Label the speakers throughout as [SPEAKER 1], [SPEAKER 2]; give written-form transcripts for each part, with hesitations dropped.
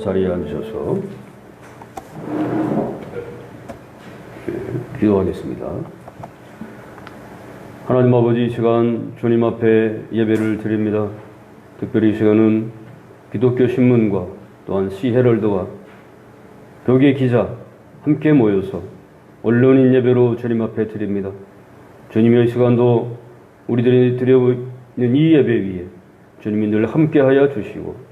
[SPEAKER 1] 자리에 앉으셔서 기도하겠습니다. 하나님 아버지, 이 시간 주님 앞에 예배를 드립니다. 특별히 이 시간은 기독교 신문과 또한 시헤럴드와 벽의 기자 함께 모여서 언론인 예배로 주님 앞에 드립니다. 주님의 이 시간도 우리들이 드려있는 이 예배 위에 주님이 늘 함께하여 주시고,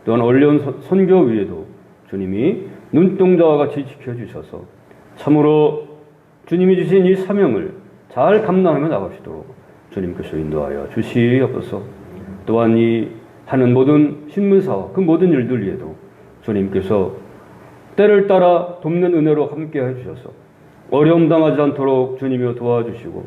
[SPEAKER 1] 또한 언론 선교 위에도 주님이 눈동자와 같이 지켜주셔서 참으로 주님이 주신 이 사명을 잘 감당하며 나가시도록 주님께서 인도하여 주시옵소서. 또한 이 하는 모든 신문사와 그 모든 일들 위에도 주님께서 때를 따라 돕는 은혜로 함께해 주셔서 어려움 당하지 않도록 주님이 도와주시고,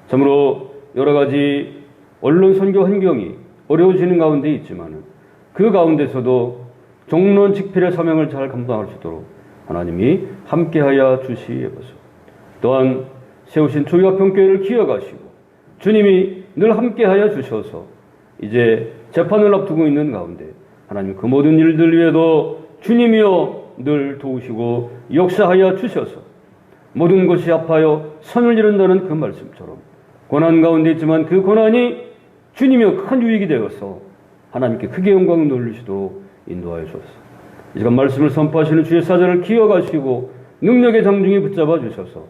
[SPEAKER 1] 참으로 여러 가지 언론 선교 환경이 어려워지는 가운데 있지만은 그 가운데서도 종론 직필의 사명을 잘 감당할 수 있도록 하나님이 함께하여 주시옵소서. 또한 세우신 주의학평교회를 기억하시고 주님이 늘 함께하여 주셔서 이제 재판을 앞두고 있는 가운데 하나님 그 모든 일들 위에도 주님이여 늘 도우시고 역사하여 주셔서 모든 것이 아파요 선을 이룬다는 그 말씀처럼 고난 가운데 있지만 그 고난이 주님이여 큰 유익이 되어서 하나님께 크게 영광을 돌리시도록 인도하여 주옵소서. 이 시간 말씀을 선포하시는 주의 사자를 기억하시고 능력의 장중에 붙잡아 주셔서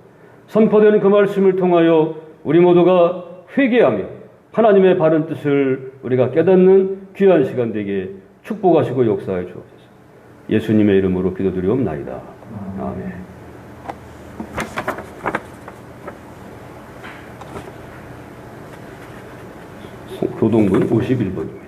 [SPEAKER 1] 선포되는 그 말씀을 통하여 우리 모두가 회개하며 하나님의 바른 뜻을 우리가 깨닫는 귀한 시간 되게 축복하시고 역사하여 주옵소서. 예수님의 이름으로 기도드리옵나이다. 아멘. 교동문 51번입니다.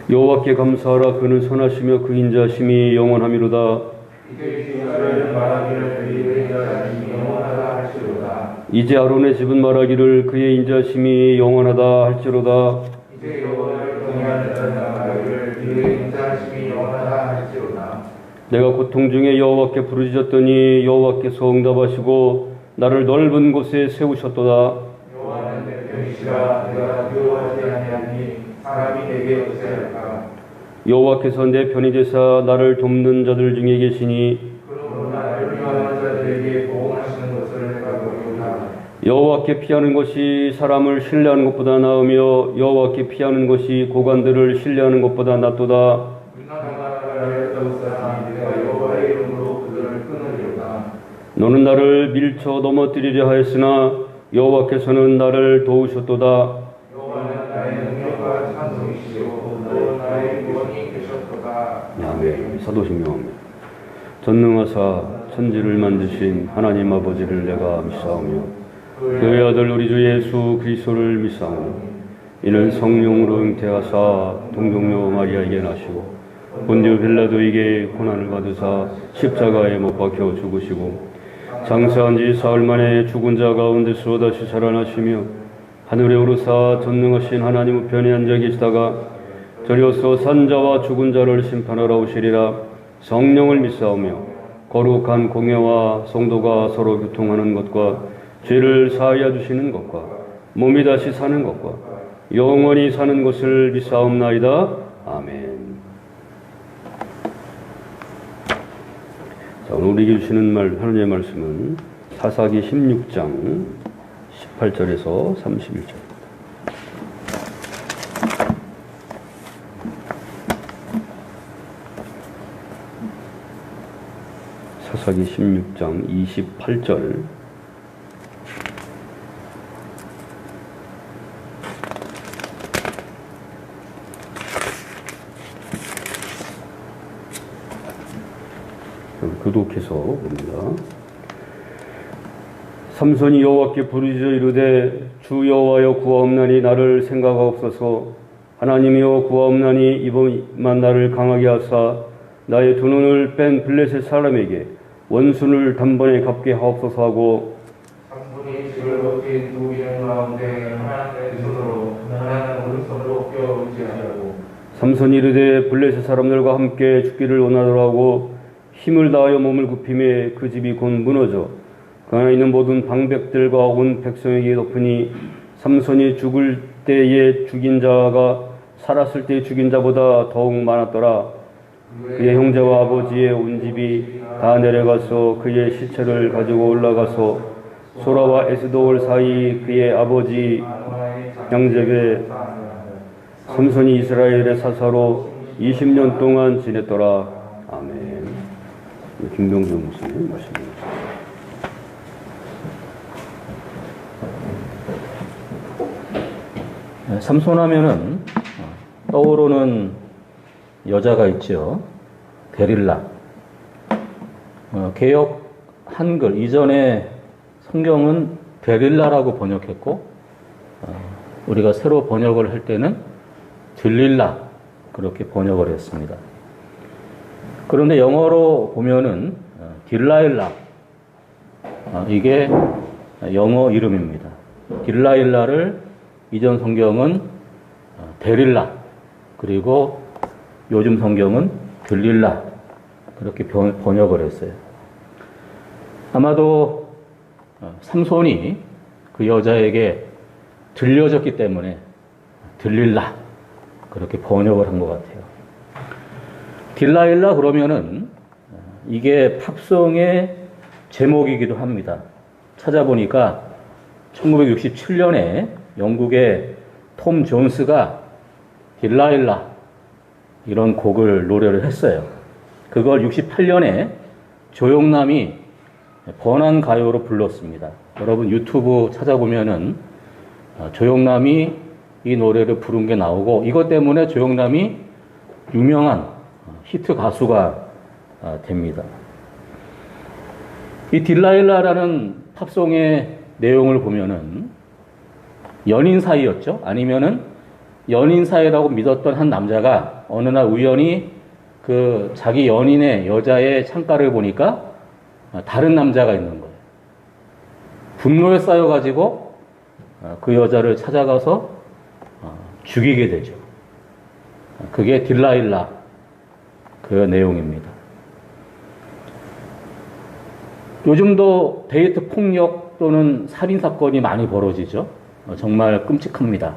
[SPEAKER 1] 여호와께 감사하라. 그는 선하시며 그 인자심이 영원하미로다. 이제 아론의 집은 말하기를 그의 인자심이 영원하다 할지로다. 내가 고통 중에 여호와께 부르짖었더니 여호와께서 응답하시고 나를 넓은 곳에 세우셨도다.
[SPEAKER 2] 여호와는 내 편이시라. 내가 두려워하지 아니하니 사람이 내게 어찌할까.
[SPEAKER 1] 여호와께서 내 편이 되사 나를 돕는 자들 중에 계시니
[SPEAKER 2] 그러므로 나를 미워하는 자들에게 보응하시는 것을 내가 보리오다.
[SPEAKER 1] 여호와께 피하는 것이 사람을 신뢰하는 것보다 나으며 여호와께 피하는 것이 고관들을 신뢰하는 것보다 낫도다. 너는 나를 밀쳐 넘어뜨리려 하였으나 여호와께서는 나를 도우셨도다.
[SPEAKER 2] 여호와는 나의 능력과 찬송이시오. 또 나의 구원이 되셨도다.
[SPEAKER 1] 아멘. 사도신명합니다. 전능하사 천지를 만드신 하나님 아버지를 내가 믿사오며 그의 아들 우리 주 예수 그리스도를 믿사오니 이는 성령으로 잉태하사 동정녀 마리아에게 나시고 본디오 빌라도에게 고난을 받으사 십자가에 못 박혀 죽으시고 장사한 지 사흘 만에 죽은 자 가운데서 다시 살아나시며 하늘에 오르사 전능하신 하나님 우편에 앉아 계시다가 저리로서 산자와 죽은 자를 심판하러 오시리라. 성령을 믿사오며 거룩한 공예와 성도가 서로 교통하는 것과 죄를 사하여 주시는 것과 몸이 다시 사는 것과 영원히 사는 것을 믿사옵나이다. 아멘. 자, 오늘 우리에게 주시는 하나님의 말씀은 사사기 16장 18절에서 31절. 사사기 16장 28절. 교독해서 봅니다. 삼손이 여호와께 부르짖어 이르되 주 여호와여 구하옵나니 나를 생각하옵소서. 하나님이여 구하옵나니 이번만 나를 강하게 하사 나의 두 눈을 뺀 블레셋 사람에게 원수를 단번에 갚게 하옵소서 하고
[SPEAKER 2] 삼손이 집을 벗긴 두 인형 가운데 하나님의 손으로 하나님 오른손으로 껴 의지하려고
[SPEAKER 1] 삼손이 이르되 블레셋 사람들과 함께 죽기를 원하더라 하고 힘을 다하여 몸을 굽히매 그 집이 곧 무너져 그 안에 있는 모든 방백들과 온 백성에게 덮으니 삼손이 죽을 때에 죽인 자가 살았을 때에 죽인 자보다 더욱 많았더라. 그의 형제와 아버지의 온 집이 다 내려가서 그의 시체를 가지고 올라가서 소라와 에스도올 사이 그의 아버지 양잽에 삼손이 이스라엘의 사사로 20년 동안 지냈더라. 아멘. 김병주 목사님 말씀입니다.
[SPEAKER 3] 삼손 하면은 떠오르는 여자가 있죠. 데릴라. 개역 한글 이전에 성경은 데릴라라고 번역했고 우리가 새로 번역을 할 때는 들릴라 그렇게 번역을 했습니다. 그런데 영어로 보면은 딜라일라 이게 영어 이름입니다. 딜라일라를 이전 성경은 데릴라 그리고 요즘 성경은 들릴라 그렇게 번역을 했어요. 아마도 삼손이 그 여자에게 들려졌기 때문에 들릴라 그렇게 번역을 한 것 같아요. 딜라일라 그러면은 이게 팝송의 제목이기도 합니다. 찾아보니까 1967년에 영국의 톰 존스가 딜라일라 이런 곡을 노래를 했어요. 그걸 68년에 조용남이 번안 가요로 불렀습니다. 여러분 유튜브 찾아보면은 조용남이 이 노래를 부른 게 나오고 이것 때문에 조용남이 유명한 히트 가수가 됩니다. 이 딜라일라라는 팝송의 내용을 보면은 연인 사이였죠. 아니면은 연인 사이라고 믿었던 한 남자가 어느 날 우연히 그 자기 연인의 여자의 창가를 보니까 다른 남자가 있는 거예요. 분노에 쌓여가지고 그 여자를 찾아가서 죽이게 되죠. 그게 딜라일라 그 내용입니다. 요즘도 데이트 폭력 또는 살인 사건이 많이 벌어지죠. 정말 끔찍합니다.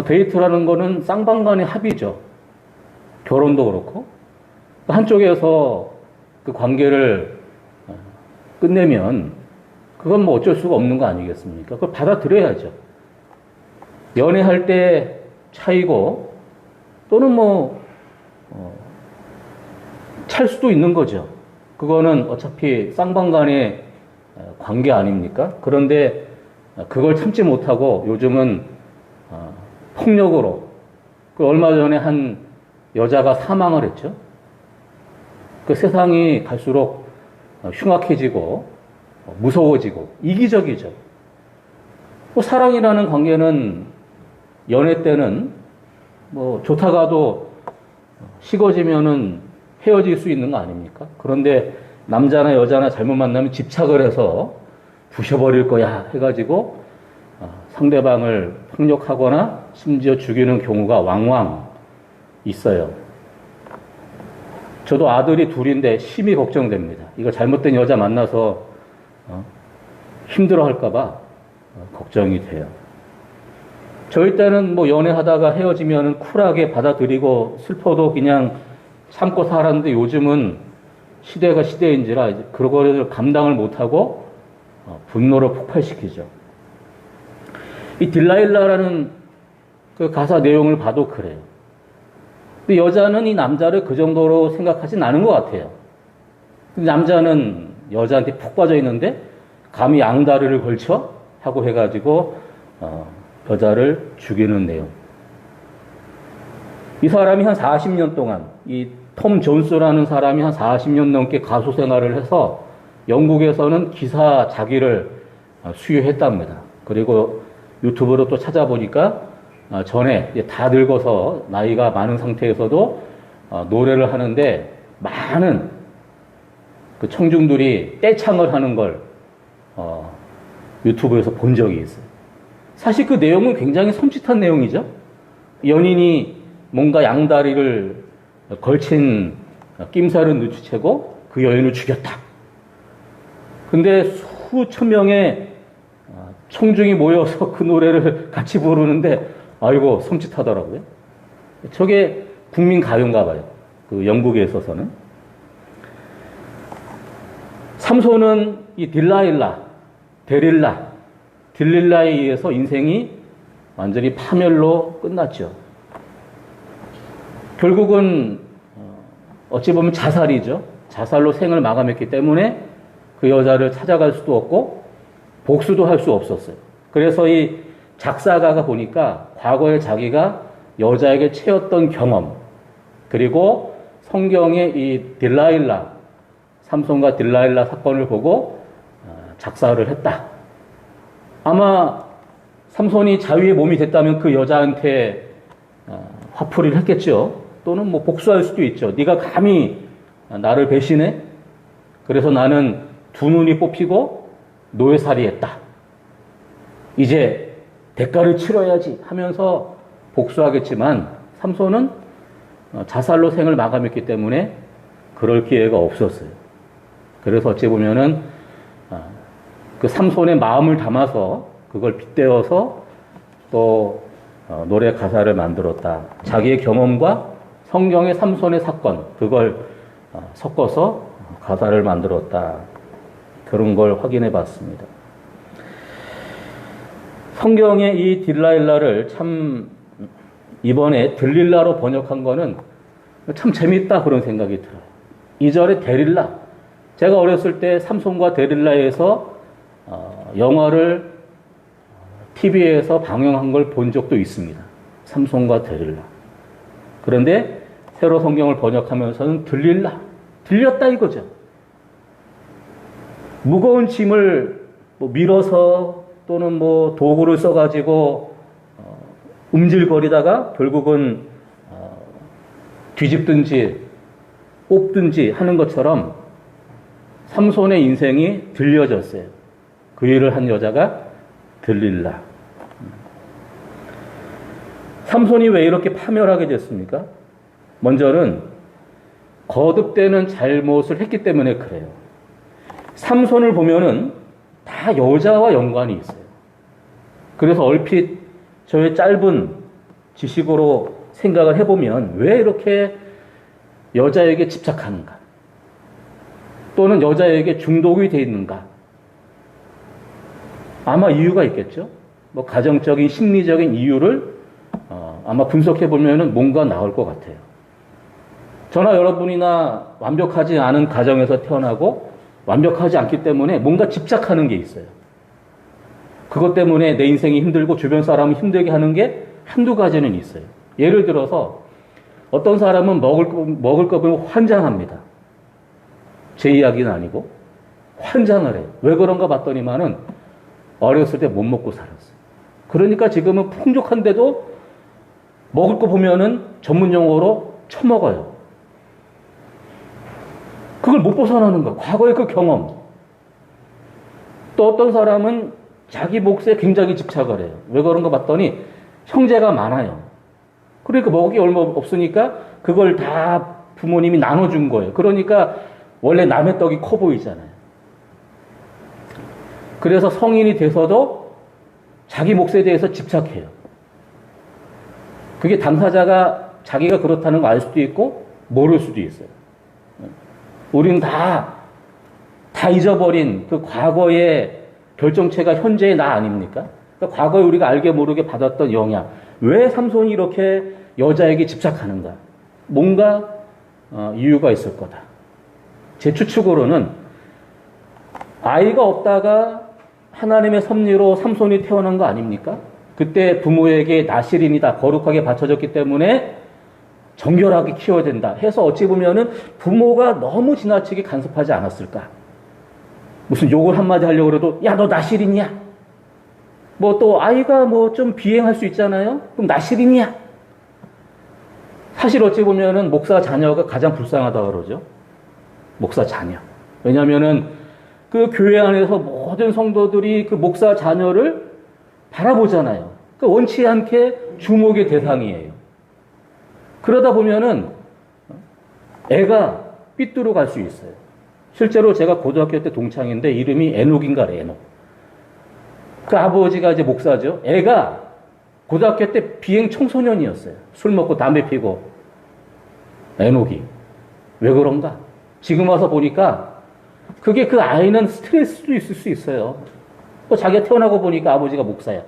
[SPEAKER 3] 데이트라는 거는 쌍방간의 합의죠. 결혼도 그렇고 한쪽에서 그 관계를 끝내면 그건 뭐 어쩔 수가 없는 거 아니겠습니까? 그걸 받아들여야죠. 연애할 때 차이고 또는 찰 수도 있는 거죠. 그거는 어차피 쌍방간의 관계 아닙니까? 그런데 그걸 참지 못하고 요즘은 폭력으로 그 얼마 전에 한 여자가 사망을 했죠. 그 세상이 갈수록 흉악해지고 무서워지고 이기적이죠. 사랑이라는 관계는 연애 때는 좋다가도 식어지면은 헤어질 수 있는 거 아닙니까? 그런데 남자나 여자나 잘못 만나면 집착을 해서 부셔버릴 거야 해가지고 상대방을 폭력하거나 심지어 죽이는 경우가 왕왕 있어요. 저도 아들이 둘인데 심히 걱정됩니다. 이거 잘못된 여자 만나서 힘들어 할까봐 걱정이 돼요. 저희 때는 뭐 연애하다가 헤어지면 쿨하게 받아들이고 슬퍼도 그냥 참고 살았는데 요즘은 시대가 시대인지라 이제 그런 거를 감당을 못하고 분노를 폭발시키죠. 이 딜라일라라는 그 가사 내용을 봐도 그래요. 근데 여자는 이 남자를 그 정도로 생각하진 않은 것 같아요. 남자는 여자한테 푹 빠져 있는데 감히 양다리를 걸쳐 하고 해가지고 여자를 죽이는 내용. 이 사람이 한 40년 동안 이 톰 존스라는 사람이 한 40년 넘게 가수 생활을 해서 영국에서는 기사 자기를 수유했답니다. 그리고 유튜브로 또 찾아보니까 전에 다 늙어서 나이가 많은 상태에서도 노래를 하는데 많은 그 청중들이 떼창을 하는 걸 유튜브에서 본 적이 있어요. 사실 그 내용은 굉장히 섬찟한 내용이죠. 연인이 뭔가 양다리를 걸친 낌새를 눈치채고 그 여인을 죽였다. 근데 수천 명의 청중이 모여서 그 노래를 같이 부르는데 아이고 섬찟하더라고요. 저게 국민 가요인가 봐요. 그 영국에 있어서는. 삼손은 이 딜릴라에 의해서 인생이 완전히 파멸로 끝났죠. 결국은 어찌 보면 자살이죠. 자살로 생을 마감했기 때문에 그 여자를 찾아갈 수도 없고 복수도 할 수 없었어요. 그래서 이 작사가가 보니까 과거에 자기가 여자에게 채웠던 경험, 그리고 성경의 이 삼손과 딜라일라 사건을 보고 작사를 했다. 아마 삼손이 자유의 몸이 됐다면 그 여자한테 화풀이를 했겠죠. 또는 뭐 복수할 수도 있죠. 네가 감히 나를 배신해? 그래서 나는 두 눈이 뽑히고 노예살이했다. 이제 대가를 치러야지 하면서 복수하겠지만 삼손은 자살로 생을 마감했기 때문에 그럴 기회가 없었어요. 그래서 어찌 보면은 그 삼손의 마음을 담아서 그걸 빗대어서 또 노래 가사를 만들었다. 자기의 경험과 성경의 삼손의 사건, 그걸 섞어서 가사를 만들었다. 그런 걸 확인해 봤습니다. 성경의 이 딜라일라를 참 이번에 들릴라로 번역한 거는 참 재밌다 그런 생각이 들어요. 2절에 데릴라. 제가 어렸을 때 삼손과 데릴라에서 영화를 TV에서 방영한 걸 본 적도 있습니다. 삼손과 데릴라. 그런데 새로 성경을 번역하면서는 들렸다 이거죠. 무거운 짐을 밀어서 또는 도구를 써가지고 움찔거리다가 결국은 뒤집든지 뽑든지 하는 것처럼 삼손의 인생이 들려졌어요. 그 일을 한 여자가 들릴라. 삼손이 왜 이렇게 파멸하게 됐습니까? 먼저는 거듭되는 잘못을 했기 때문에 그래요. 삼손을 보면은 다 여자와 연관이 있어요. 그래서 얼핏 저의 짧은 지식으로 생각을 해보면 왜 이렇게 여자에게 집착하는가? 또는 여자에게 중독이 돼 있는가? 아마 이유가 있겠죠? 가정적인 심리적인 이유를 아마 분석해 보면은 뭔가 나올 것 같아요. 저나 여러분이나 완벽하지 않은 가정에서 태어나고 완벽하지 않기 때문에 뭔가 집착하는 게 있어요. 그것 때문에 내 인생이 힘들고 주변 사람을 힘들게 하는 게 한두 가지는 있어요. 예를 들어서 어떤 사람은 먹을 거 보면 환장합니다. 제 이야기는 아니고 환장을 해요. 왜 그런가 봤더니만은 어렸을 때 못 먹고 살았어요. 그러니까 지금은 풍족한데도 먹을 거 보면은 전문 용어로 처먹어요. 그걸 못 벗어나는 거야. 과거의 그 경험. 또 어떤 사람은 자기 몫에 굉장히 집착을 해요. 왜 그런가 봤더니 형제가 많아요. 그러니까 먹을 게 얼마 없으니까 그걸 다 부모님이 나눠준 거예요. 그러니까 원래 남의 떡이 커 보이잖아요. 그래서 성인이 돼서도 자기 몫에 대해서 집착해요. 그게 당사자가 자기가 그렇다는 거 알 수도 있고 모를 수도 있어요. 우리는 다 잊어버린 그 과거의 결정체가 현재의 나 아닙니까? 그러니까 과거에 우리가 알게 모르게 받았던 영향. 왜 삼손이 이렇게 여자에게 집착하는가? 뭔가 이유가 있을 거다. 제 추측으로는 아이가 없다가 하나님의 섭리로 삼손이 태어난 거 아닙니까? 그때 부모에게 나실인이다, 거룩하게 바쳐졌기 때문에 정결하게 키워야 된다 해서 어찌 보면은 부모가 너무 지나치게 간섭하지 않았을까? 무슨 욕을 한마디 하려고 그래도 야, 너 나실인이야? 뭐 또 아이가 뭐 좀 비행할 수 있잖아요? 그럼 나실인이야? 사실 어찌 보면은 목사 자녀가 가장 불쌍하다고 그러죠. 목사 자녀. 왜냐면은 그 교회 안에서 모든 성도들이 그 목사 자녀를 바라보잖아요. 그러니까 원치 않게 주목의 대상이에요. 그러다 보면은 애가 삐뚤어 갈 수 있어요. 실제로 제가 고등학교 때 동창인데 이름이 에녹인가 에녹. 그 아버지가 이제 목사죠. 애가 고등학교 때 비행 청소년이었어요. 술 먹고 담배 피고. 에녹이. 왜 그런가? 지금 와서 보니까 그게 그 아이는 스트레스도 있을 수 있어요. 또 자기가 태어나고 보니까 아버지가 목사야.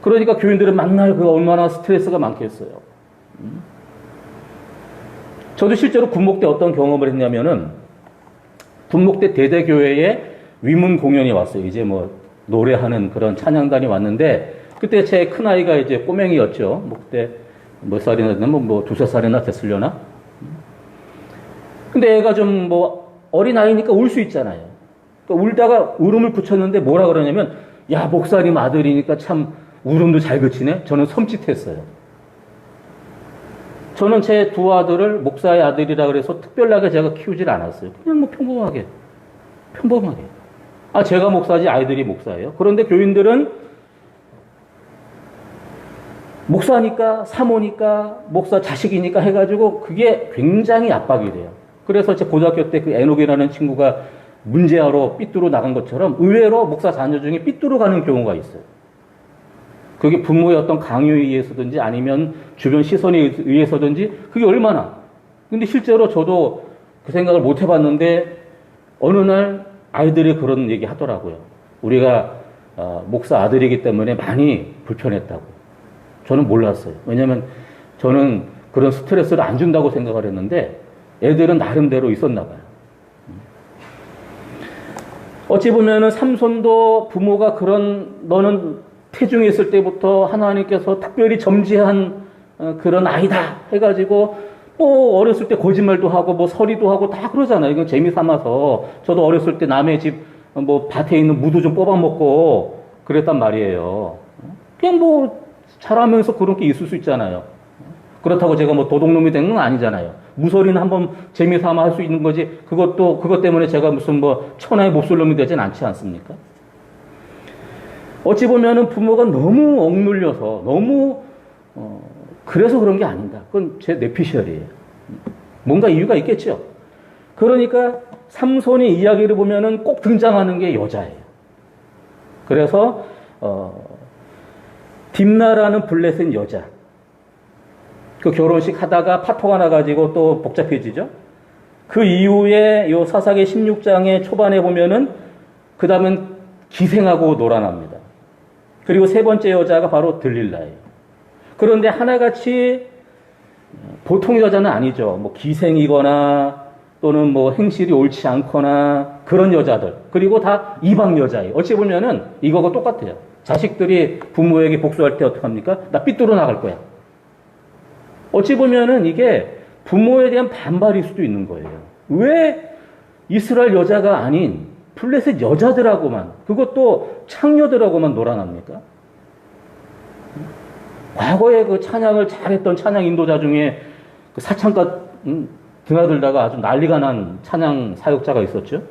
[SPEAKER 3] 그러니까 교인들은 만날 그 얼마나 스트레스가 많겠어요. 저도 실제로 군목 때 어떤 경험을 했냐면은 군목 때 대대교회에 위문 공연이 왔어요. 이제 뭐 노래하는 그런 찬양단이 왔는데 그때 제 큰아이가 이제 꼬맹이였죠. 뭐 그때 몇 살이나 됐나? 뭐 두세 살이나 됐으려나? 근데 애가 좀 뭐 어린아이니까 울 수 있잖아요. 그러니까 울다가 울음을 붙였는데 뭐라 그러냐면 야, 목사님 아들이니까 참 울음도 잘 그치네? 저는 섬찟했어요. 저는 제 두 아들을 목사의 아들이라 그래서 특별하게 제가 키우질 않았어요. 그냥 뭐 평범하게. 아, 제가 목사지 아이들이 목사예요. 그런데 교인들은 목사니까, 사모니까, 목사 자식이니까 해가지고 그게 굉장히 압박이 돼요. 그래서 제 고등학교 때 그 에녹이라는 친구가 문제아로 삐뚤어 나간 것처럼 의외로 목사 자녀 중에 삐뚤어 가는 경우가 있어요. 그게 부모의 어떤 강요에 의해서든지 아니면 주변 시선에 의해서든지 그게 얼마나. 근데 실제로 저도 그 생각을 못 해봤는데 어느 날 아이들이 그런 얘기 하더라고요. 우리가 목사 아들이기 때문에 많이 불편했다고. 저는 몰랐어요. 왜냐하면 저는 그런 스트레스를 안 준다고 생각을 했는데 애들은 나름대로 있었나 봐요. 어찌 보면은 삼손도 부모가 그런 너는 태중에 있을 때부터 하나님께서 특별히 점지한 그런 아이다 해가지고 뭐 어렸을 때 거짓말도 하고 뭐 서리도 하고 다 그러잖아요. 이건 재미 삼아서 저도 어렸을 때 남의 집 뭐 밭에 있는 무도 좀 뽑아먹고 그랬단 말이에요. 그냥 뭐 자라면서 그런 게 있을 수 있잖아요. 그렇다고 제가 뭐 도둑놈이 된 건 아니잖아요. 무서리는 한번 재미 삼아 할 수 있는 거지. 그것 때문에 제가 무슨 뭐 천하의 몹쓸놈이 되진 않지 않습니까? 어찌 보면은 부모가 너무 억눌려서 너무 그래서 그런 게 아닌가. 그건 제 뇌피셜이에요. 뭔가 이유가 있겠죠. 그러니까 삼손의 이야기를 보면은 꼭 등장하는 게 여자예요. 그래서 딥나라는 블레셋 여자. 그 결혼식 하다가 파토가 나가지고 또 복잡해지죠. 그 이후에 요 사사기 16장의 초반에 보면은 그 다음은 기생하고 놀아납니다. 그리고 세 번째 여자가 바로 들릴라예요. 그런데 하나같이 보통 여자는 아니죠. 뭐 기생이거나 또는 뭐 행실이 옳지 않거나 그런 여자들. 그리고 다 이방 여자예요. 어찌 보면은 이거가 똑같아요. 자식들이 부모에게 복수할 때 어떡합니까? 나 삐뚤어 나갈 거야. 어찌 보면은 이게 부모에 대한 반발일 수도 있는 거예요. 왜 이스라엘 여자가 아닌 블레셋 여자들하고만, 그것도 창녀들하고만 놀아납니까? 과거에 그 찬양을 잘했던 찬양 인도자 중에 그 사창가 드나들다가 아주 난리가 난 찬양 사역자가 있었죠.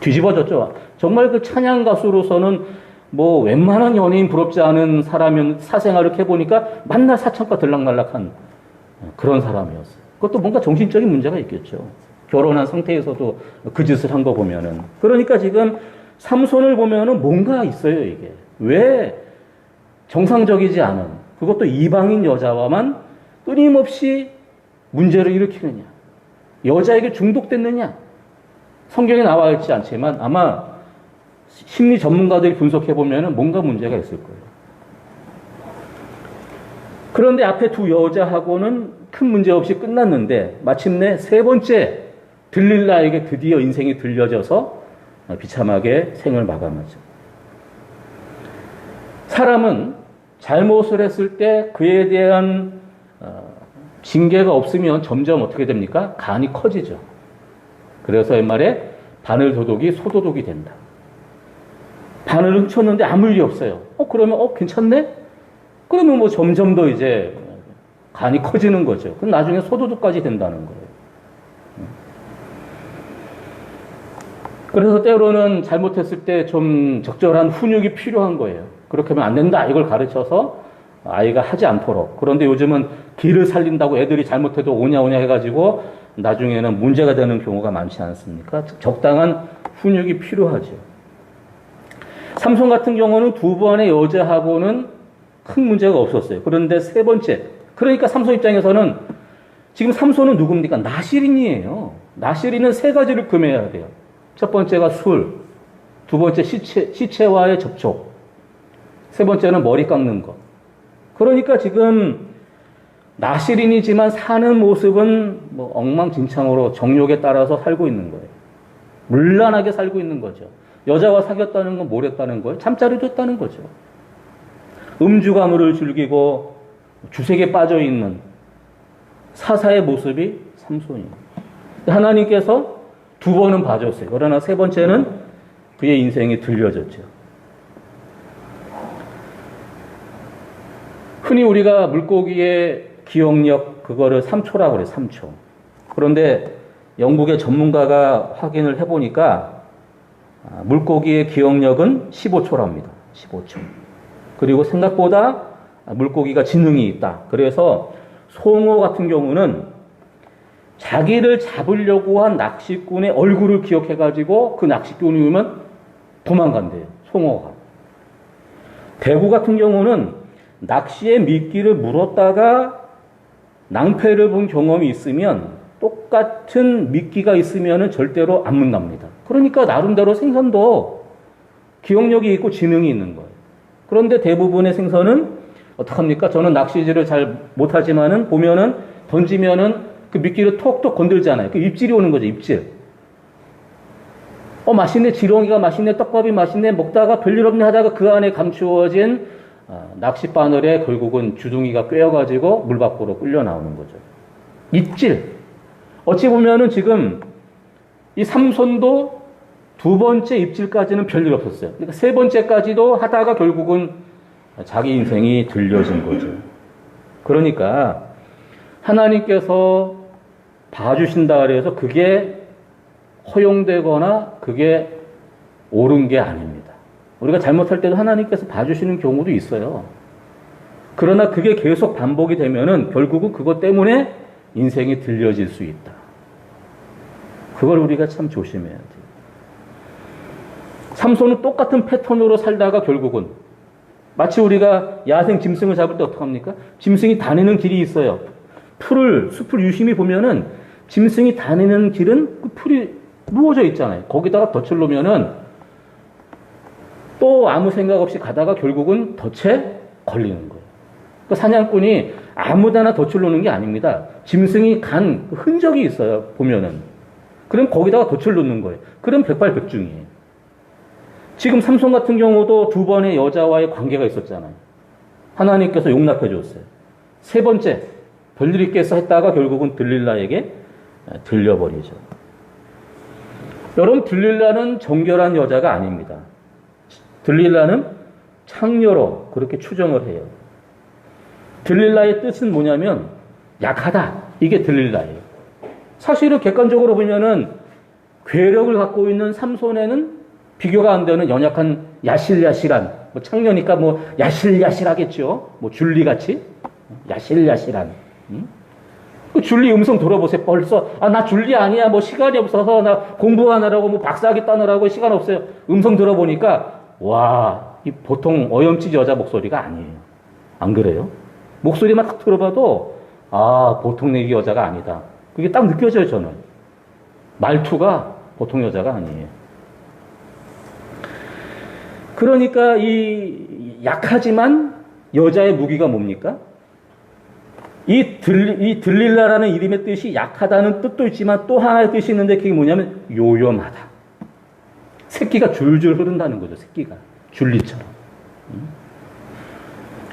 [SPEAKER 3] 뒤집어졌죠. 정말 그 찬양 가수로서는 뭐 웬만한 연예인 부럽지 않은 사람은 사생활을 해보니까 만나 사창가 들락날락한 그런 사람이었어요. 그것도 뭔가 정신적인 문제가 있겠죠. 결혼한 상태에서도 그 짓을 한 거 보면은. 그러니까 지금 삼손을 보면은 뭔가 있어요, 이게. 왜 정상적이지 않은, 그것도 이방인 여자와만 끊임없이 문제를 일으키느냐. 여자에게 중독됐느냐. 성경에 나와 있지 않지만 아마 심리 전문가들이 분석해 보면은 뭔가 문제가 있을 거예요. 그런데 앞에 두 여자하고는 큰 문제 없이 끝났는데 마침내 세 번째 들릴라에게 드디어 인생이 들려져서 비참하게 생을 마감하죠. 사람은 잘못을 했을 때 그에 대한 징계가 없으면 점점 어떻게 됩니까? 간이 커지죠. 그래서 옛말에 바늘도둑이 소도둑이 된다. 바늘을 훔쳤는데 아무 일이 없어요. 그러면 괜찮네? 그러면 뭐 점점 더 이제 간이 커지는 거죠. 그럼 나중에 소도둑까지 된다는 거예요. 그래서 때로는 잘못했을 때 좀 적절한 훈육이 필요한 거예요. 그렇게 하면 안 된다 이걸 가르쳐서 아이가 하지 않도록. 그런데 요즘은 길을 살린다고 애들이 잘못해도 오냐오냐 해가지고 나중에는 문제가 되는 경우가 많지 않습니까? 적당한 훈육이 필요하죠. 삼손 같은 경우는 두 번의 여자하고는 큰 문제가 없었어요. 그런데 세 번째, 그러니까 삼손 입장에서는 지금 삼손은 누굽니까? 나실인이에요. 나실인은 세 가지를 금해야 돼요. 첫 번째가 술, 두 번째 시체와의 접촉, 세 번째는 머리 깎는 것. 그러니까 지금 나실인이지만 사는 모습은 뭐 엉망진창으로 정욕에 따라서 살고 있는 거예요. 문란하게 살고 있는 거죠. 여자와 사귀었다는 건 뭘 했다는 거예요? 잠자리도 했다는 거죠. 음주가물을 즐기고 주색에 빠져 있는 사사의 모습이 삼손이에요. 하나님께서 두 번은 봐줬어요. 그러나 세 번째는 그의 인생이 들려졌죠. 흔히 우리가 물고기의 기억력 그거를 3초라고 그래요. 3초. 그런데 영국의 전문가가 확인을 해보니까 물고기의 기억력은 15초랍니다. 15초. 그리고 생각보다 물고기가 지능이 있다. 그래서 송어 같은 경우는 자기를 잡으려고 한 낚시꾼의 얼굴을 기억해가지고 그 낚시꾼이 오면 도망간대요. 송어가. 대구 같은 경우는 낚시에 미끼를 물었다가 낭패를 본 경험이 있으면 똑같은 미끼가 있으면 절대로 안 문답니다. 그러니까 나름대로 생선도 기억력이 있고 지능이 있는 거예요. 그런데 대부분의 생선은 어떡합니까? 저는 낚시질을 잘 못하지만은 보면은 던지면은 그 미끼를 톡톡 건들잖아요. 그 입질이 오는 거죠, 입질. 맛있네, 지렁이가 맛있네, 떡밥이 맛있네, 먹다가 별일 없네 하다가 그 안에 감추어진 낚싯바늘에 결국은 주둥이가 꿰어가지고 물 밖으로 끌려 나오는 거죠. 입질. 어찌 보면은 지금 이 삼손도 두 번째 입질까지는 별일 없었어요. 그러니까 세 번째까지도 하다가 결국은 자기 인생이 들려진 거죠. 그러니까 하나님께서 봐주신다 그래서 그게 허용되거나 그게 옳은 게 아닙니다. 우리가 잘못할 때도 하나님께서 봐주시는 경우도 있어요. 그러나 그게 계속 반복이 되면은 결국은 그것 때문에 인생이 들려질 수 있다. 그걸 우리가 참 조심해야 돼요. 삼손은 똑같은 패턴으로 살다가 결국은 마치 우리가 야생 짐승을 잡을 때 어떡합니까? 짐승이 다니는 길이 있어요. 숲을 유심히 보면은 짐승이 다니는 길은 그 풀이 누워져 있잖아요. 거기다가 덫을 놓으면은 또 아무 생각 없이 가다가 결국은 덫에 걸리는 거예요. 그 사냥꾼이 아무데나 덫을 놓는 게 아닙니다. 짐승이 간 흔적이 있어요. 보면은. 그럼 거기다가 덫을 놓는 거예요. 그럼 백발백중이에요. 지금 삼손 같은 경우도 두 번의 여자와의 관계가 있었잖아요. 하나님께서 용납해 줬어요. 세 번째, 별일 있겠어 했다가 결국은 들릴라에게 들려버리죠. 여러분, 들릴라는 정결한 여자가 아닙니다. 들릴라는 창녀로 그렇게 추정을 해요. 들릴라의 뜻은 뭐냐면 약하다. 이게 들릴라예요. 사실은 객관적으로 보면은 괴력을 갖고 있는 삼손에는 비교가 안 되는 연약한 야실야실한, 뭐 창녀니까 뭐 야실야실하겠죠. 뭐 줄리같이 야실야실한. 그 줄리 음성 들어보세요. 벌써 나 줄리 아니야. 뭐 시간이 없어서 나 공부하느라고 뭐 박사학위 따느라고 시간 없어요. 음성 들어보니까 와, 이 보통 어염치 여자 목소리가 아니에요. 안 그래요? 목소리만 딱 들어봐도 보통 내기 여자가 아니다. 그게 딱 느껴져요. 저는 말투가 보통 여자가 아니에요. 그러니까 이 약하지만 여자의 무기가 뭡니까? 이 들릴라라는 이름의 뜻이 약하다는 뜻도 있지만 또 하나의 뜻이 있는데 그게 뭐냐면 요염하다. 새끼가 줄줄 흐른다는 거죠. 새끼가 줄리처럼.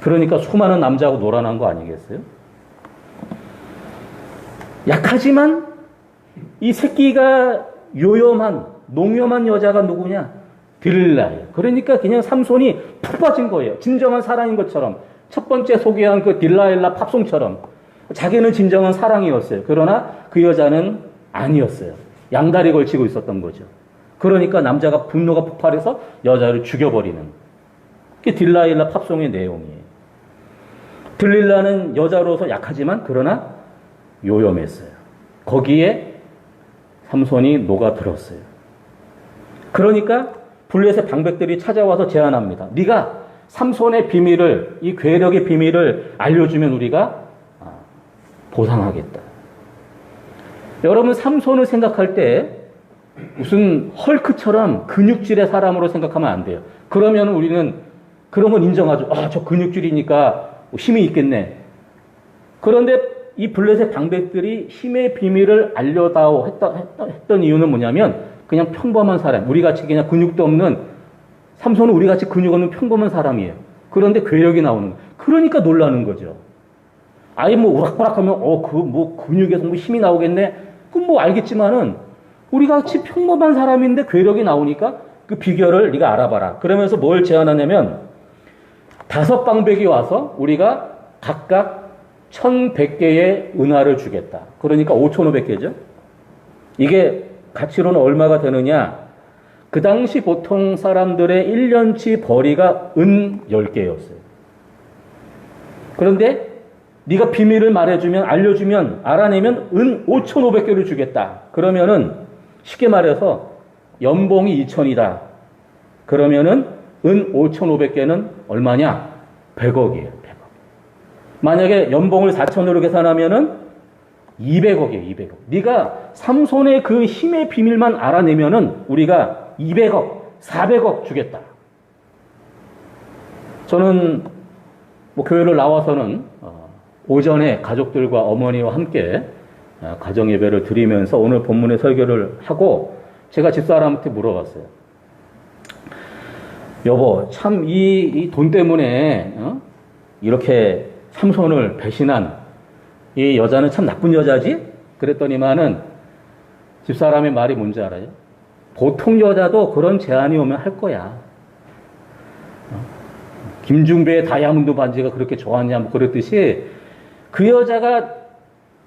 [SPEAKER 3] 그러니까 수많은 남자하고 놀아난 거 아니겠어요? 약하지만 이 새끼가 요염한 농염한 여자가 누구냐? 들릴라예요. 그러니까 그냥 삼손이 푹 빠진 거예요. 진정한 사랑인 것처럼. 첫 번째 소개한 그 딜라일라 팝송처럼 자기는 진정한 사랑이었어요. 그러나 그 여자는 아니었어요. 양다리 걸치고 있었던 거죠. 그러니까 남자가 분노가 폭발해서 여자를 죽여버리는 그게 딜라일라 팝송의 내용이에요. 들릴라는 여자로서 약하지만 그러나 요염했어요. 거기에 삼손이 녹아들었어요. 그러니까 블레셋 방백들이 찾아와서 제안합니다. 네가 삼손의 비밀을, 이 괴력의 비밀을 알려주면 우리가 보상하겠다. 여러분, 삼손을 생각할 때 무슨 헐크처럼 근육질의 사람으로 생각하면 안 돼요. 그러면 우리는 그런 건 인정하죠. 저 근육질이니까 힘이 있겠네. 그런데 이 블레셋 방백들이 힘의 비밀을 알려다오 했던 이유는 뭐냐면 그냥 평범한 사람, 우리같이 그냥 근육도 없는, 삼손은 우리같이 근육 없는 평범한 사람이에요. 그런데 괴력이 나오는 거예요. 그러니까 놀라는 거죠. 아예 뭐 우락부락하면 근육에서 뭐 힘이 나오겠네. 그건 뭐 알겠지만은 우리같이 평범한 사람인데 괴력이 나오니까 그 비결을 네가 알아봐라. 그러면서 뭘 제안하냐면 5방백이 와서 우리가 각각 1,100개의 은화를 주겠다. 그러니까 5,500개죠. 이게 가치로는 얼마가 되느냐? 그 당시 보통 사람들의 1년치 벌이가 은 10개였어요. 그런데 네가 비밀을 알려주면, 알아내면 은 5,500개를 주겠다. 그러면은 쉽게 말해서 연봉이 2,000이다. 그러면은 은 5,500개는 얼마냐? 100억이에요. 100억. 만약에 연봉을 4,000으로 계산하면은 200억이에요. 200억. 네가 삼손의 그 힘의 비밀만 알아내면은 우리가 200억, 400억 주겠다. 저는 뭐 교회를 나와서는 오전에 가족들과 어머니와 함께 가정 예배를 드리면서 오늘 본문의 설교를 하고 제가 집사람한테 물어봤어요. 여보, 참 이 돈 때문에 이렇게 삼손을 배신한 이 여자는 참 나쁜 여자지? 그랬더니만은 집사람의 말이 뭔지 알아요? 보통 여자도 그런 제안이 오면 할 거야. 김중배의 다이아몬드 반지가 그렇게 좋았냐, 뭐 그랬듯이 그 여자가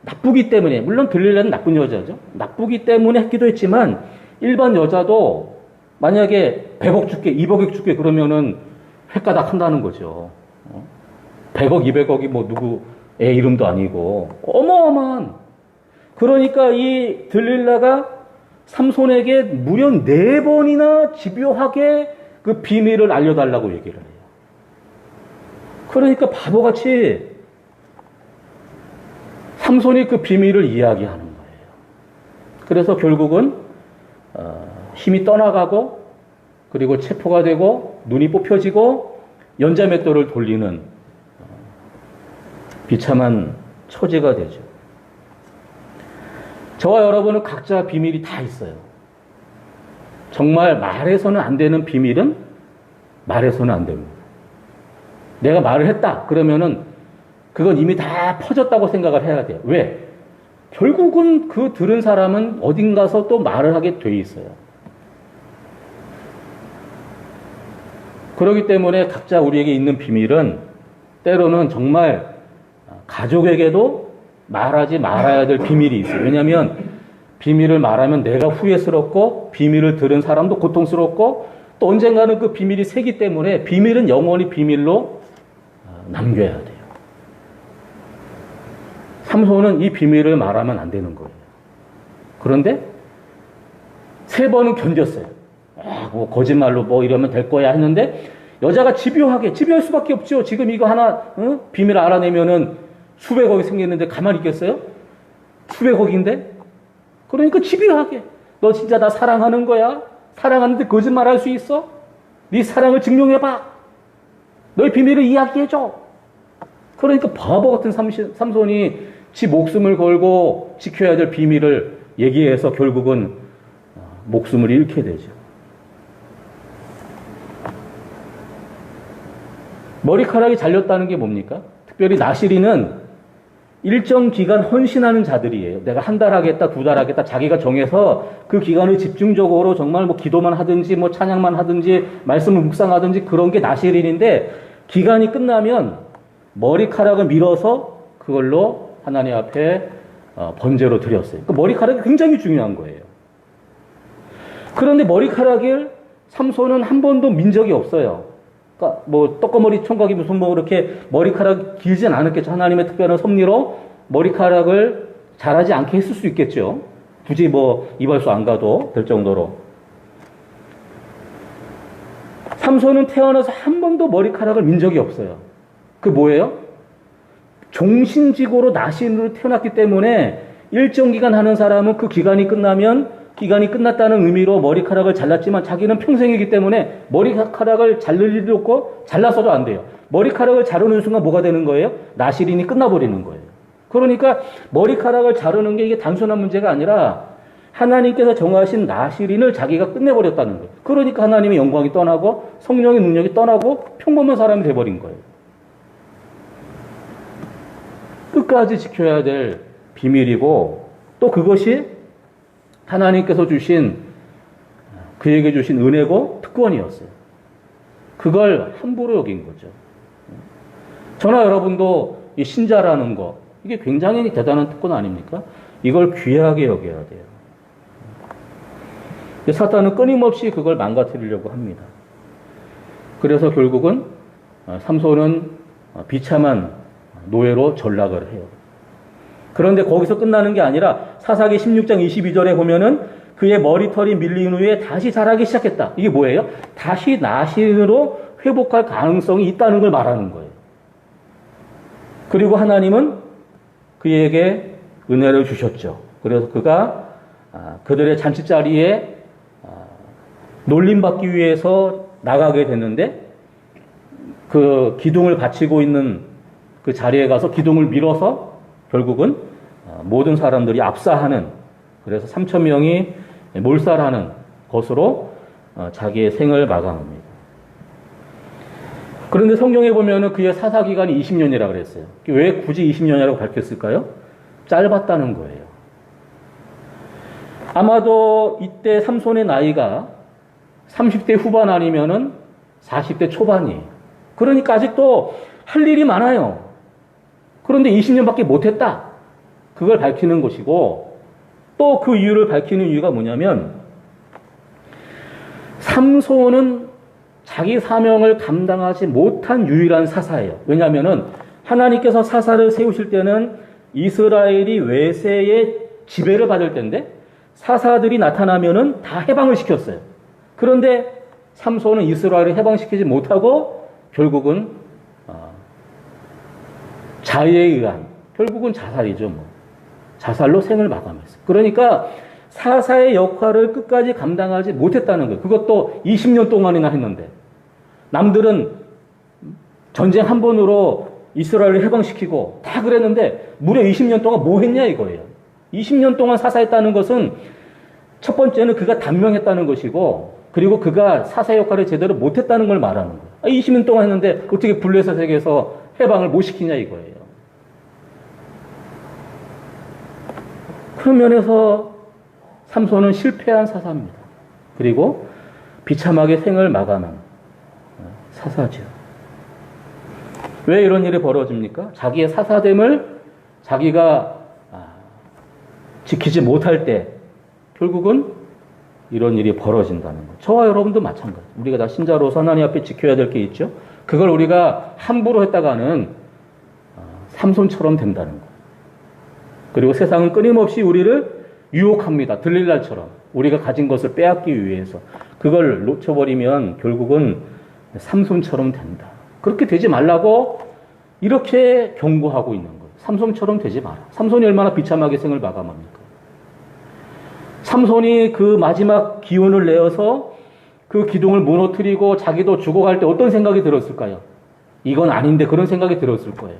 [SPEAKER 3] 나쁘기 때문에, 물론 들릴라는 나쁜 여자죠. 나쁘기 때문에 했기도 했지만 일반 여자도 만약에 100억 줄게, 200억 줄게 그러면은 횟가닥 한다는 거죠. 100억, 200억이 뭐 누구 애 이름도 아니고 어마어마한. 그러니까 이 들릴라가 삼손에게 무려 4번이나 집요하게 그 비밀을 알려달라고 얘기를 해요. 그러니까 바보같이 삼손이 그 비밀을 이야기하는 거예요. 그래서 결국은 힘이 떠나가고 그리고 체포가 되고 눈이 뽑혀지고 연자맷돌을 돌리는 비참한 처지가 되죠. 저와 여러분은 각자 비밀이 다 있어요. 정말 말해서는 안 되는 비밀은 말해서는 안 됩니다. 내가 말을 했다 그러면은 그건 이미 다 퍼졌다고 생각을 해야 돼요. 왜? 결국은 그 들은 사람은 어딘가서 또 말을 하게 돼 있어요. 그렇기 때문에 각자 우리에게 있는 비밀은 때로는 정말 가족에게도 말하지 말아야 될 비밀이 있어요. 왜냐하면 비밀을 말하면 내가 후회스럽고 비밀을 들은 사람도 고통스럽고 또 언젠가는 그 비밀이 새기 때문에 비밀은 영원히 비밀로 남겨야 돼요. 삼손은 이 비밀을 말하면 안 되는 거예요. 그런데 3번은 견뎠어요. 뭐 거짓말로 뭐 이러면 될 거야 했는데 여자가 집요할 수밖에 없죠. 지금 이거 하나 비밀 알아내면은 수백억이 생겼는데 가만히 있겠어요? 수백억인데? 그러니까 집요하게 너 진짜 나 사랑하는 거야? 사랑하는데 거짓말할 수 있어? 네 사랑을 증명해봐. 너의 비밀을 이야기해줘. 그러니까 바보 같은 삼손이 지 목숨을 걸고 지켜야 될 비밀을 얘기해서 결국은 목숨을 잃게 되죠. 머리카락이 잘렸다는 게 뭡니까? 특별히 나시린은 일정 기간 헌신하는 자들이에요. 내가 1달 하겠다, 2달 하겠다, 자기가 정해서 그 기간을 집중적으로 정말 뭐 기도만 하든지, 뭐 찬양만 하든지, 말씀을 묵상하든지 그런 게 나시린인데, 기간이 끝나면 머리카락을 밀어서 그걸로 하나님 앞에 번제로 드렸어요. 그 머리카락이 굉장히 중요한 거예요. 그런데 머리카락을 삼손은 한 번도 민 적이 없어요. 그러니까 뭐 떡거머리 총각이 무슨 뭐 그렇게 머리카락 길진 않았겠죠. 하나님의 특별한 섭리로 머리카락을 자라지 않게 했을 수 있겠죠. 굳이 뭐 이발소 안 가도 될 정도로. 삼손은 태어나서 한 번도 머리카락을 민 적이 없어요. 그 뭐예요? 종신직으로 나신으로 태어났기 때문에 일정 기간 하는 사람은 그 기간이 끝나면 기간이 끝났다는 의미로 머리카락을 잘랐지만 자기는 평생이기 때문에 머리카락을 자를 일도 없고 잘라서도 안 돼요. 머리카락을 자르는 순간 뭐가 되는 거예요? 나시린이 끝나버리는 거예요. 그러니까 머리카락을 자르는 게 이게 단순한 문제가 아니라 하나님께서 정하신 나시린을 자기가 끝내버렸다는 거예요. 그러니까 하나님의 영광이 떠나고 성령의 능력이 떠나고 평범한 사람이 돼버린 거예요. 끝까지 지켜야 될 비밀이고 또 그것이 하나님께서 주신 그에게 주신 은혜고 특권이었어요. 그걸 함부로 여긴 거죠. 저나 여러분도 이 신자라는 거 이게 굉장히 대단한 특권 아닙니까? 이걸 귀하게 여겨야 돼요. 사탄은 끊임없이 그걸 망가뜨리려고 합니다. 그래서 결국은 삼손은 비참한 노예로 전락을 해요. 그런데 거기서 끝나는 게 아니라 사사기 16장 22절에 보면은 그의 머리털이 밀린 후에 다시 자라기 시작했다. 이게 뭐예요? 다시 나신으로 회복할 가능성이 있다는 걸 말하는 거예요. 그리고 하나님은 그에게 은혜를 주셨죠. 그래서 그가 그들의 잔치자리에 놀림받기 위해서 나가게 됐는데 그 기둥을 받치고 있는 그 자리에 가서 기둥을 밀어서 결국은 모든 사람들이 압사하는 그래서 3,000명이 몰살하는 것으로 자기의 생을 마감합니다. 그런데 성경에 보면은 그의 사사기간이 20년이라고 그랬어요. 왜 굳이 20년이라고 밝혔을까요? 짧았다는 거예요. 아마도 이때 삼손의 나이가 30대 후반 아니면은 40대 초반이에요. 그러니까 아직도 할 일이 많아요. 그런데 20년밖에 못했다. 그걸 밝히는 것이고 또 그 이유를 밝히는 이유가 뭐냐면 삼손은 자기 사명을 감당하지 못한 유일한 사사예요. 왜냐하면 하나님께서 사사를 세우실 때는 이스라엘이 외세의 지배를 받을 때인데 사사들이 나타나면은 다 해방을 시켰어요. 그런데 삼손은 이스라엘을 해방시키지 못하고 결국은 자의에 의한 결국은 자살이죠. 뭐. 자살로 생을 마감했어요. 그러니까 사사의 역할을 끝까지 감당하지 못했다는 거예요. 그것도 20년 동안이나 했는데 남들은 전쟁 한 번으로 이스라엘을 해방시키고 다 그랬는데 무려 20년 동안 뭐 했냐 이거예요. 20년 동안 사사했다는 것은 첫 번째는 그가 단명했다는 것이고 그리고 그가 사사 역할을 제대로 못했다는 걸 말하는 거예요. 20년 동안 했는데 어떻게 블레셋에게서 해방을 못 시키냐 이거예요. 그런 면에서 삼손은 실패한 사사입니다. 그리고 비참하게 생을 마감한 사사죠. 왜 이런 일이 벌어집니까? 자기의 사사됨을 자기가 지키지 못할 때 결국은 이런 일이 벌어진다는 거. 저와 여러분도 마찬가지. 우리가 다 신자로서 하나님 앞에 지켜야 될 게 있죠. 그걸 우리가 함부로 했다가는 삼손처럼 된다는 거. 그리고 세상은 끊임없이 우리를 유혹합니다. 들릴날처럼 우리가 가진 것을 빼앗기 위해서. 그걸 놓쳐버리면 결국은 삼손처럼 된다. 그렇게 되지 말라고 이렇게 경고하고 있는 거예요. 삼손처럼 되지 마라. 삼손이 얼마나 비참하게 생을 마감합니까? 삼손이 그 마지막 기운을 내어서 그 기둥을 무너뜨리고 자기도 죽어갈 때 어떤 생각이 들었을까요? 이건 아닌데 그런 생각이 들었을 거예요.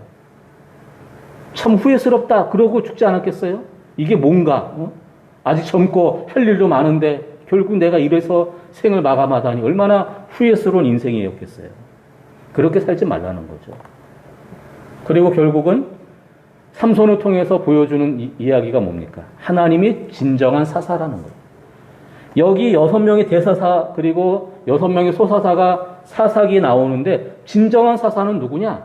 [SPEAKER 3] 참 후회스럽다. 그러고 죽지 않았겠어요? 이게 뭔가? 아직 젊고 할 일도 많은데 결국 내가 이래서 생을 마감하다니 얼마나 후회스러운 인생이었겠어요. 그렇게 살지 말라는 거죠. 그리고 결국은 삼손을 통해서 보여주는 이야기가 뭡니까? 하나님이 진정한 사사라는 거예요. 여기 6명의 대사사 그리고 6명의 소사사가 사사기에 나오는데 진정한 사사는 누구냐?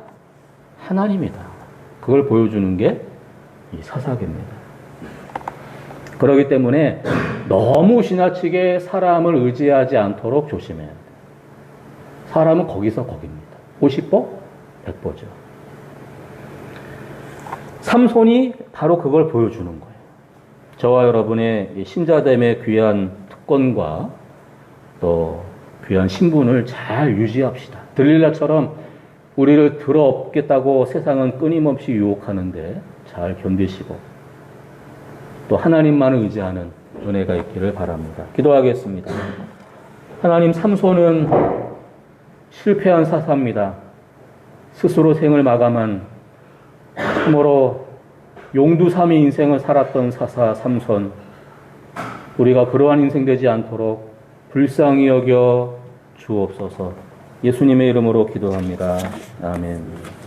[SPEAKER 3] 하나님이다. 그걸 보여주는 게 이 사사기입니다. 그렇기 때문에 너무 지나치게 사람을 의지하지 않도록 조심해야 돼요. 사람은 거기서 거깁니다. 50보? 100보죠. 삼손이 바로 그걸 보여주는 거예요. 저와 여러분의 신자됨의 귀한 특권과 또 귀한 신분을 잘 유지합시다. 들릴라처럼 우리를 들어엎겠다고 세상은 끊임없이 유혹하는데 잘 견디시고 또 하나님만을 의지하는 은혜가 있기를 바랍니다. 기도하겠습니다. 하나님, 삼손은 실패한 사사입니다. 스스로 생을 마감한 참으로 용두삼이 인생을 살았던 사사 삼손, 우리가 그러한 인생 되지 않도록 불쌍히 여겨 주옵소서. 예수님의 이름으로 기도합니다. 아멘.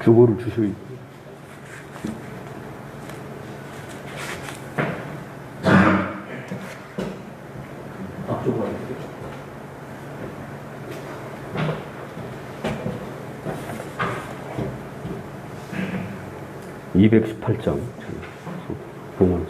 [SPEAKER 1] 주보를 주셔야 218장 보면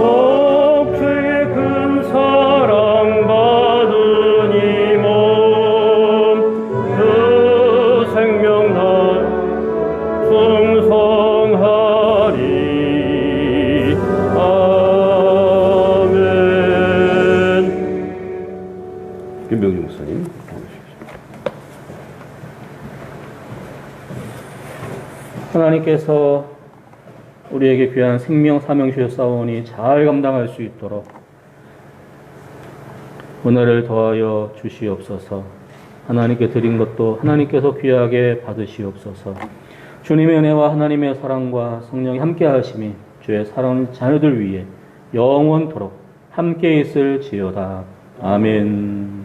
[SPEAKER 4] 억제의 큰 사랑 받
[SPEAKER 1] 윤병주 목사님 나오시겠습니다.
[SPEAKER 3] 하나님께서 우리에게 귀한 생명 사명 주셨사오니 잘 감당할 수 있도록 은혜를 더하여 주시옵소서. 하나님께 드린 것도 하나님께서 귀하게 받으시옵소서. 주님의 은혜와 하나님의 사랑과 성령이 함께 하심이 주의 사랑하는 자녀들 위해 영원토록 함께 있을지어다. 아멘.